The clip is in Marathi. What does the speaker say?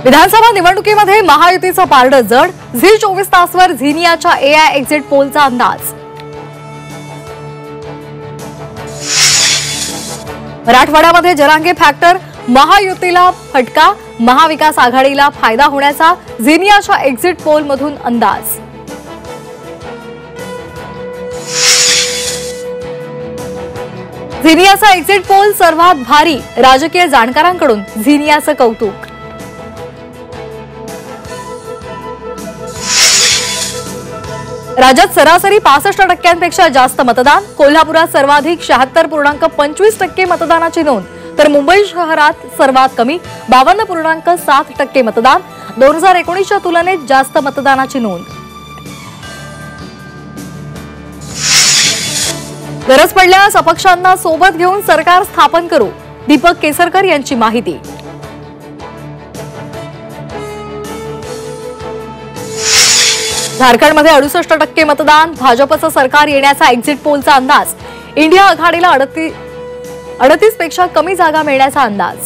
विधानसभा निवडणुकीमध्ये महायुतीचं पारडं जड। झी 24 तासवर झिनियाच्या एआय एक्झिट पोलचा अंदाज। मराठवाड्यामध्ये जरांगे फॅक्टर, महायुतीला फटका, महाविकास आघाडीला फायदा होण्याचा झिनियाच्या एक्झिट पोल मधून अंदाज। झिनियाचा एक्झिट पोल सर्वात भारी, राजकीय जाणकारांकडून झिनियाचं कौतुक। राज्यात सरासरी 65% जास्त मतदान। कोल्हापुरात सर्वाधिक 76.25% मतदानाची नोंद, तर मुंबई शहरात सर्वात कमी 52.7% मतदान। 2019च्या तुलनेत जास्त मतदानाची नोंद। गरज पडल्यास अपक्षांना सोबत घेऊन सरकार स्थापन करू, दीपक केसरकर यांची माहिती। झारखंडमध्ये 68% मतदान। भाजपचं सरकार येण्याचा एक्झिट पोलचा अंदाज। इंडिया आघाडीला 38 पेक्षा कमी जागा मिळण्याचा अंदाज।